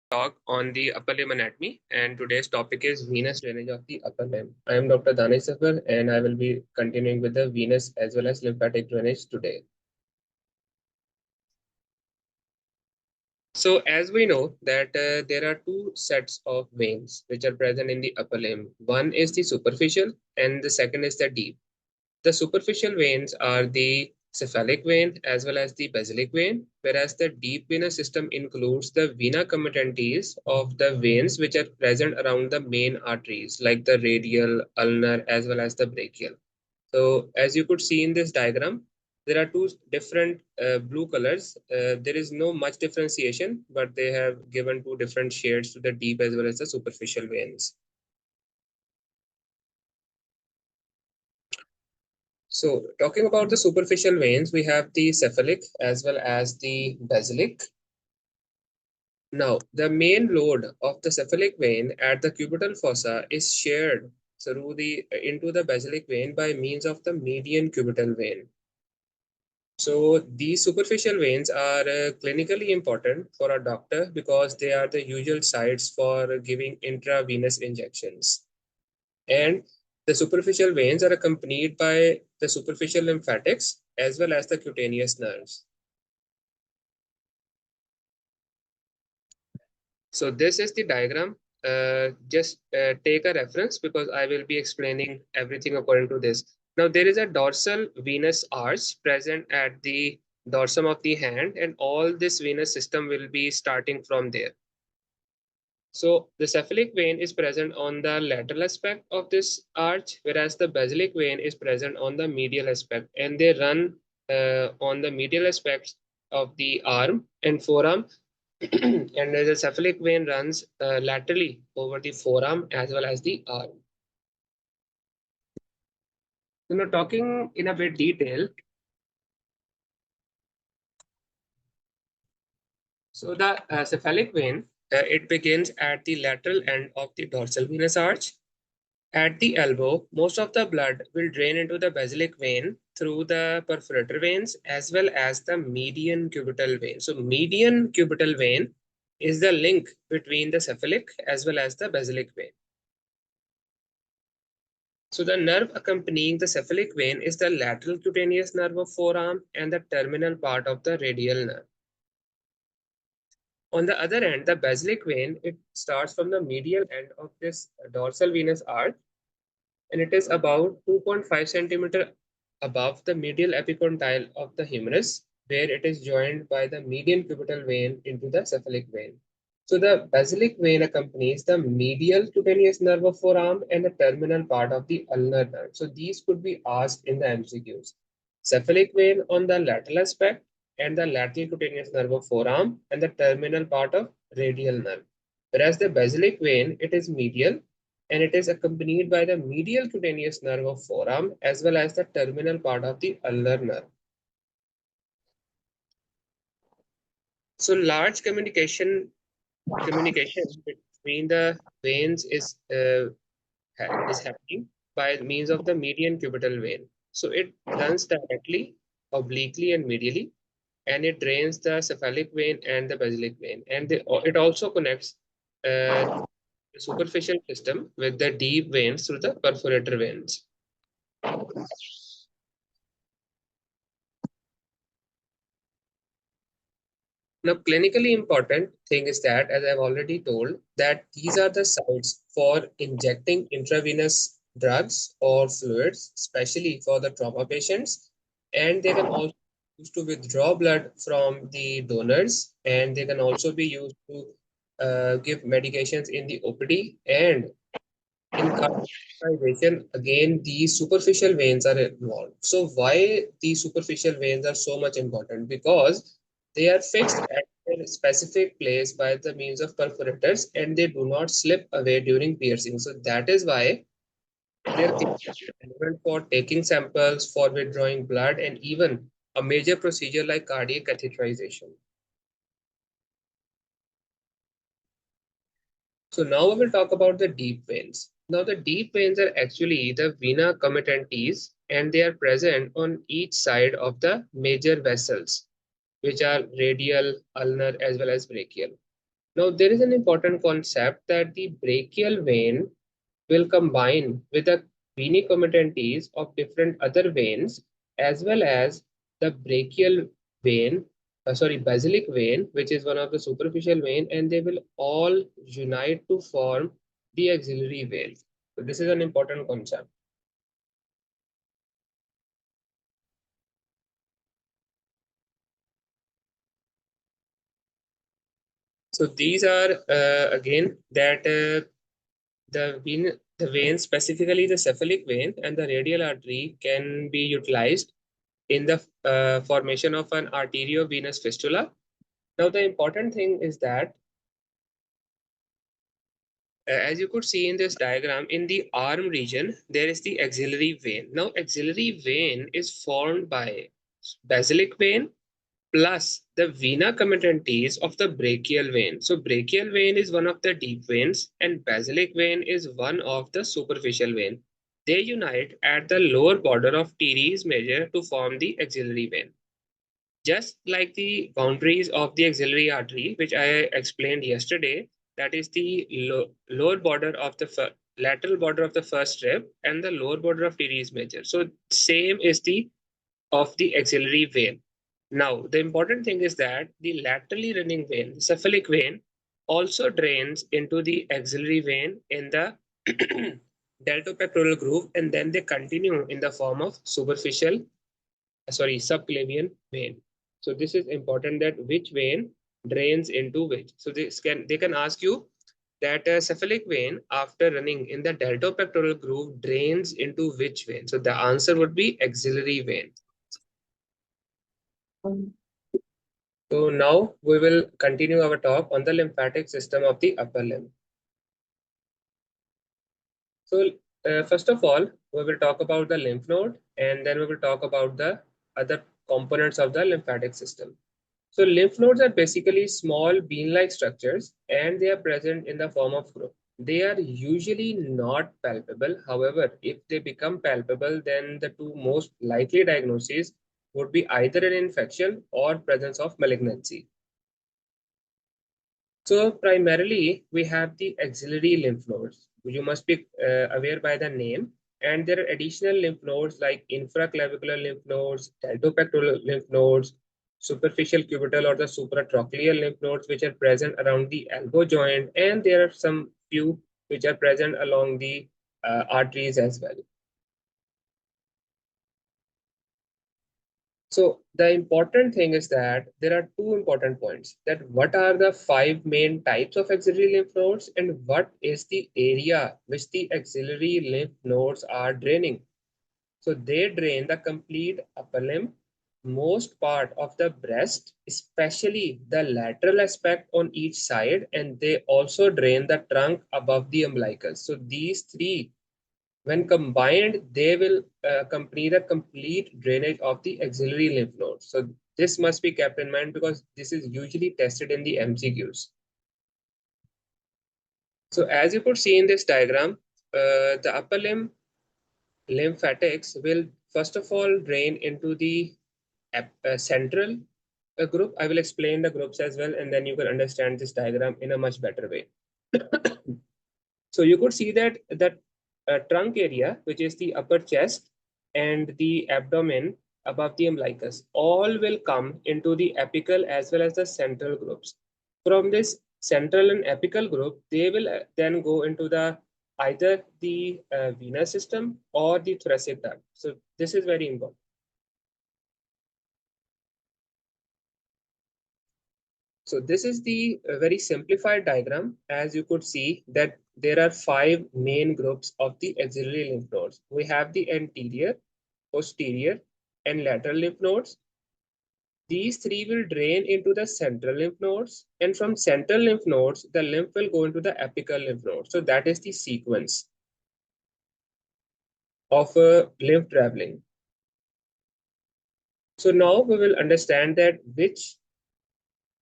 Talk on the upper limb anatomy, and today's topic is venous drainage of the upper limb. I am Dr. Danish Safar, and I will be continuing with the venous as well as lymphatic drainage today. So as we know that there are two sets of veins which are present in the upper limb. One is the superficial and the second is the deep. The superficial veins are the cephalic vein as well as the basilic vein, whereas the deep venous system includes the vena comitatus of the veins which are present around the main arteries like the radial, ulnar as well as the brachial. So as you could see in this diagram, there are two different blue colors. There is no much differentiation, but they have given two different shades to the deep as well as the superficial veins. So talking about the superficial veins, we have the cephalic as well as the basilic. Now, the main load of the cephalic vein at the cubital fossa is shared through into the basilic vein by means of the median cubital vein. So these superficial veins are clinically important for a doctor because they are the usual sites for giving intravenous injections. And the superficial veins are accompanied by the superficial lymphatics as well as the cutaneous nerves. So this is the diagram. Just take a reference because I will be explaining everything according to this. Now there is a dorsal venous arch present at the dorsum of the hand, and all this venous system will be starting from there. So the cephalic vein is present on the lateral aspect of this arch, whereas the basilic vein is present on the medial aspect, and they run on the medial aspects of the arm and forearm. And the cephalic vein runs laterally over the forearm as well as the arm. Talking in a bit detail. So the cephalic vein, it begins at the lateral end of the dorsal venous arch. At the elbow, most of the blood will drain into the basilic vein through the perforator veins as well as the median cubital vein. So median cubital vein is the link between the cephalic as well as the basilic vein. So the nerve accompanying the cephalic vein is the lateral cutaneous nerve of forearm and the terminal part of the radial nerve. On the other end, the basilic vein, it starts from the medial end of this dorsal venous arch, and it is about 2.5 centimeter above the medial epicondyle of the humerus, where it is joined by the median cubital vein into the cephalic vein. So the basilic vein accompanies the medial cutaneous nerve of forearm and the terminal part of the ulnar nerve. So these could be asked in the MCQs. Cephalic vein on the lateral aspect and the lateral cutaneous nerve of forearm and the terminal part of radial nerve. Whereas the basilic vein, it is medial and it is accompanied by the medial cutaneous nerve of forearm as well as the terminal part of the ulnar nerve. So large communication between the veins is happening by means of the median cubital vein. So it runs directly, obliquely, and medially, and it drains the cephalic vein and the basilic vein, and it also connects the superficial system with the deep veins through the perforator veins. Now, clinically important thing is that, as I've already told, that these are the sites for injecting intravenous drugs or fluids, especially for the trauma patients. And they can also be used to withdraw blood from the donors, and they can also be used to give medications in the OPD. And in cardiovasculization, again, these superficial veins are involved. So why these superficial veins are so much important? Because they are fixed at a specific place by the means of perforators and they do not slip away during piercing. So that is why they are relevant for taking samples, for withdrawing blood, and even a major procedure like cardiac catheterization. So now we will talk about the deep veins. Now the deep veins are actually the vena comitatus and they are present on each side of the major vessels, which are radial, ulnar as well as brachial. Now, there is an important concept that the brachial vein will combine with the venicomittantes of different other veins, as well as the brachial vein, basilic vein, which is one of the superficial vein, and they will all unite to form the axillary vein. So this is an important concept. So these are again that the vein, specifically the cephalic vein and the radial artery, can be utilized in the formation of an arteriovenous fistula. Now, the important thing is that, as you could see in this diagram, in the arm region, there is the axillary vein. Now, axillary vein is formed by basilic vein plus the vena committantes of the brachial vein. So, brachial vein is one of the deep veins, and basilic vein is one of the superficial vein. They unite at the lower border of teres major to form the axillary vein. Just like the boundaries of the axillary artery, which I explained yesterday, that is the lower border of the lateral border of the first rib and the lower border of teres major. So same is the of the axillary vein. Now, the important thing is that the laterally running vein, the cephalic vein, also drains into the axillary vein in the deltopectoral groove, and then they continue in the form of subclavian vein. So this is important, that which vein drains into which. So they can ask you that cephalic vein, after running in the deltopectoral groove, drains into which vein. So the answer would be axillary vein. So now we will continue our talk on the lymphatic system of the upper limb. So first of all, we will talk about the lymph node, and then we will talk about the other components of the lymphatic system. So lymph nodes are basically small bean-like structures, and they are present in the form of group. They are usually not palpable. However, if they become palpable, then the two most likely diagnoses would be either an infection or presence of malignancy. So primarily, we have the axillary lymph nodes. You must be aware by the name. And there are additional lymph nodes like infraclavicular lymph nodes, deltopectoral lymph nodes, superficial cubital or the supratrochlear lymph nodes, which are present around the elbow joint. And there are some few which are present along the arteries as well. So the important thing is that there are two important points, that what are the five main types of axillary lymph nodes and what is the area which the axillary lymph nodes are draining. So they drain the complete upper limb, most part of the breast, especially the lateral aspect on each side, and they also drain the trunk above the umbilicus. So these three, when combined, they will complete a complete drainage of the axillary lymph nodes. So this must be kept in mind because this is usually tested in the MCQs. So as you could see in this diagram, the upper limb lymphatics will first of all drain into the central group. I will explain the groups as well, and then you can understand this diagram in a much better way. So you could see that trunk area, which is the upper chest and the abdomen above the umbilicus, all will come into the apical as well as the central groups. From this central and apical group, they will then go into the either the venous system or the thoracic duct. So this is very important. So this is the very simplified diagram. As you could see that there are five main groups of the axillary lymph nodes. We have the anterior, posterior, and lateral lymph nodes. These three will drain into the central lymph nodes, and from central lymph nodes, the lymph will go into the apical lymph nodes. So that is the sequence of lymph traveling. So now we will understand that which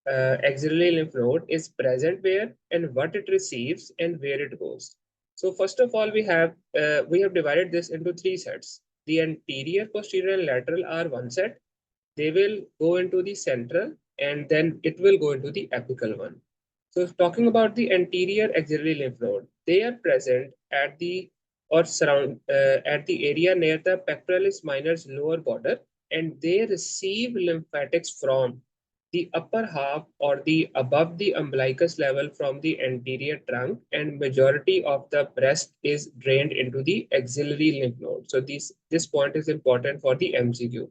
axillary lymph node is present where and what it receives and where it goes. So first of all, we have divided this into three sets. The anterior, posterior, and lateral are one set. They will go into the central, and then it will go into the apical one. So talking about the anterior axillary lymph node, they are present at the or surround at the area near the pectoralis minor's lower border, and they receive lymphatics from the upper half or the above the umbilicus level from the anterior trunk, and majority of the breast is drained into the axillary lymph node. So this point is important for the MCQ.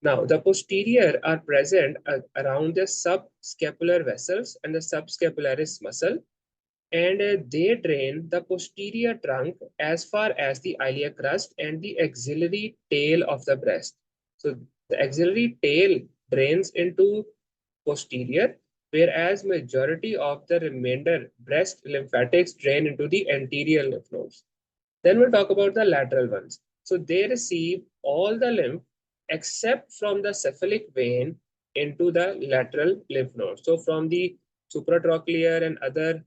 Now, the posterior are present around the subscapular vessels and the subscapularis muscle, and they drain the posterior trunk as far as the iliac crust and the axillary tail of the breast. So, the axillary tail drains into posterior, whereas majority of the remainder breast lymphatics drain into the anterior lymph nodes. Then we'll talk about the lateral ones. So they receive all the lymph except from the cephalic vein into the lateral lymph nodes. So from the supratrochlear and other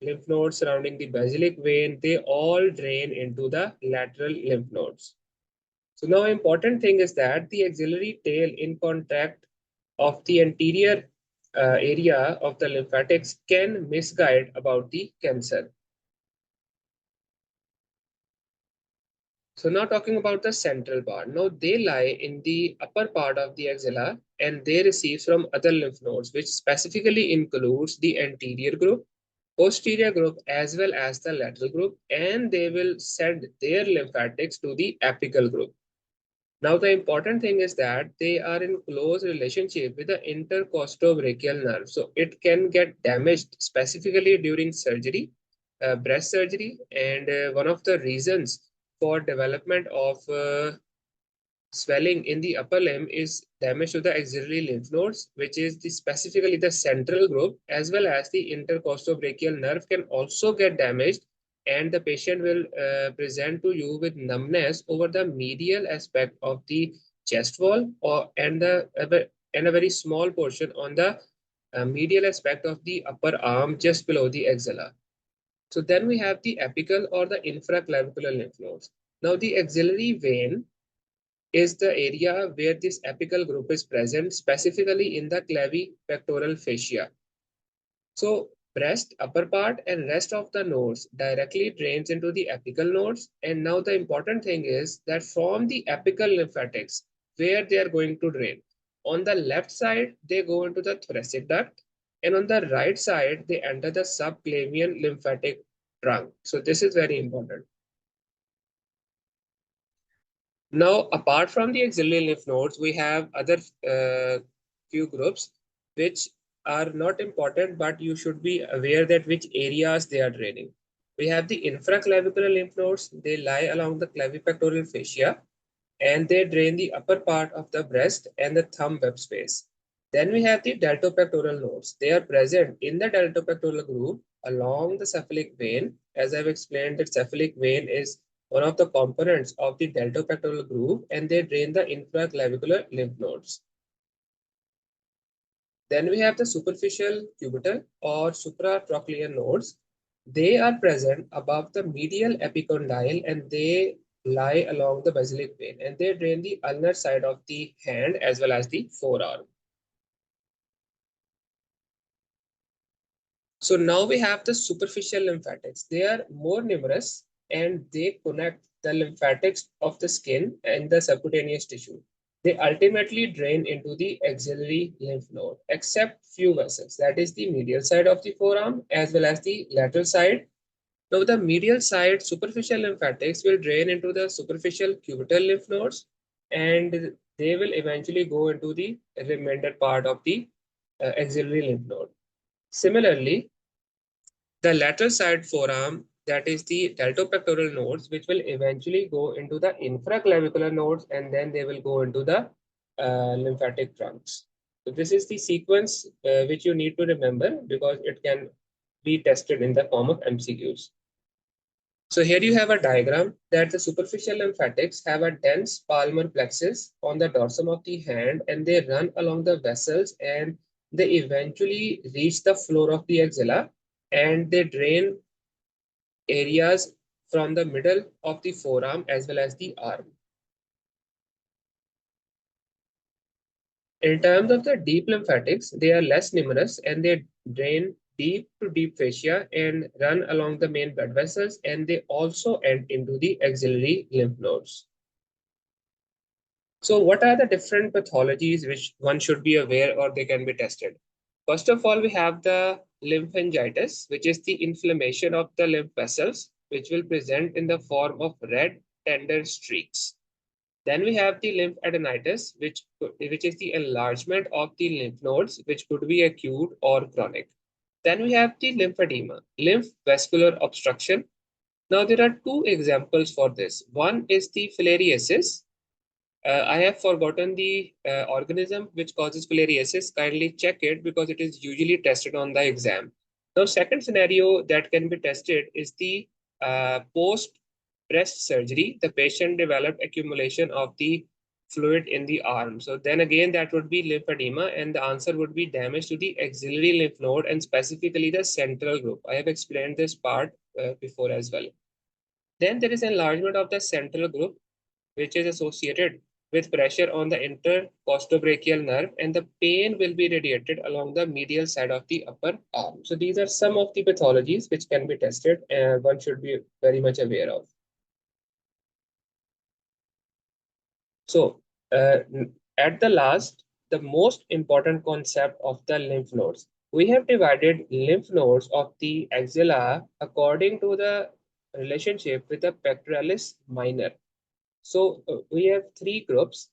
lymph nodes surrounding the basilic vein, they all drain into the lateral lymph nodes. So now important thing is that the axillary tail in contact of the anterior area of the lymphatics can misguide about the cancer. So now talking about the central part. Now they lie in the upper part of the axilla and they receive from other lymph nodes, which specifically includes the anterior group, posterior group, as well as the lateral group, and they will send their lymphatics to the apical group. Now the important thing is that they are in close relationship with the intercostobrachial nerve. So it can get damaged specifically during surgery, breast surgery, and one of the reasons for development of swelling in the upper limb is damage to the axillary lymph nodes, which is specifically the central group, as well as the intercostobrachial nerve can also get damaged, and the patient will present to you with numbness over the medial aspect of the chest wall and a very small portion on the medial aspect of the upper arm just below the axilla. So then we have the apical or the infraclavicular lymph nodes. Now the axillary vein is the area where this apical group is present, specifically in the clavipectoral fascia. So breast, upper part, and rest of the nodes directly drains into the apical nodes. And now the important thing is that from the apical lymphatics, where they are going to drain. On the left side, they go into the thoracic duct, and on the right side, they enter the subclavian lymphatic trunk. So this is very important. Now, apart from the axillary lymph nodes, we have other few groups which are not important, but you should be aware that which areas they are draining. We have the infraclavicular lymph nodes. They lie along the clavipectoral fascia and they drain the upper part of the breast and the thumb web space. Then we have the deltopectoral nodes. They are present in the deltopectoral groove along the cephalic vein. As I've explained, the cephalic vein is one of the components of the deltopectoral groove, and they drain the infraclavicular lymph nodes. Then we have the superficial cubital or supratrochlear nodes. They are present above the medial epicondyle and they lie along the basilic vein, and they drain the ulnar side of the hand as well as the forearm. So now we have the superficial lymphatics. They are more numerous and they connect the lymphatics of the skin and the subcutaneous tissue. They ultimately drain into the axillary lymph node, except few vessels, that is the medial side of the forearm as well as the lateral side. Now the medial side superficial lymphatics will drain into the superficial cubital lymph nodes, and they will eventually go into the remainder part of the axillary lymph node. Similarly, the lateral side forearm, that is the deltopectoral nodes, which will eventually go into the infraclavicular nodes, and then they will go into the lymphatic trunks. So this is the sequence which you need to remember because it can be tested in the form of MCQs. So here you have a diagram that the superficial lymphatics have a dense palmar plexus on the dorsum of the hand, and they run along the vessels and they eventually reach the floor of the axilla, and they drain areas from the middle of the forearm as well as the arm. In terms of the deep lymphatics, they are less numerous and they drain deep to deep fascia and run along the main blood vessels, and they also end into the axillary lymph nodes. So what are the different pathologies which one should be aware or they can be tested? First of all, we have the lymphangitis, which is the inflammation of the lymph vessels, which will present in the form of red tender streaks. Then we have the lymphadenitis, which is the enlargement of the lymph nodes, which could be acute or chronic. Then we have the lymphedema, lymph vascular obstruction. Now there are two examples for this. One is the filariasis. I have forgotten the organism which causes filariasis. Kindly check it because it is usually tested on the exam. Now, second scenario that can be tested is the post breast surgery. The patient developed accumulation of the fluid in the arm. So then again, that would be lymphedema, and the answer would be damage to the axillary lymph node and specifically the central group. I have explained this part before as well. Then there is enlargement of the central group, which is associated with pressure on the intercostobrachial nerve, and the pain will be radiated along the medial side of the upper arm. So these are some of the pathologies which can be tested and one should be very much aware of. So at the last, the most important concept of the lymph nodes. We have divided lymph nodes of the axilla according to the relationship with the pectoralis minor. So we have three groups.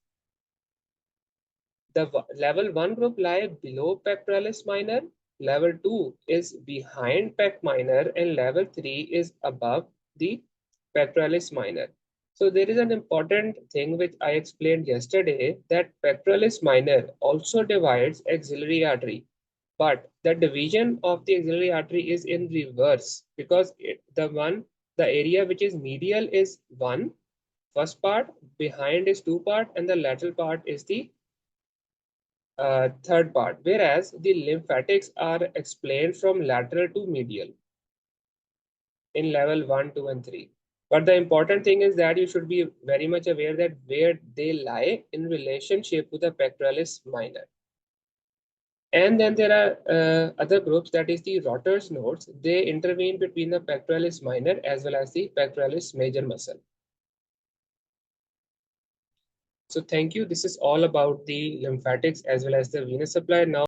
The level 1 group lie below pectoralis minor, level 2 is behind pec minor, and level 3 is above the pectoralis minor. So there is an important thing which I explained yesterday, that pectoralis minor also divides axillary artery, but the division of the axillary artery is in reverse, because the area which is medial is one first part, behind is two part, and the lateral part is the third part, whereas the lymphatics are explained from lateral to medial in level 1, 2, and 3. But the important thing is that you should be very much aware that where they lie in relationship to the pectoralis minor. And then there are other groups, that is the Rotter's nodes. They intervene between the pectoralis minor as well as the pectoralis major muscle. So thank you. This is all about the lymphatics as well as the venous supply. Now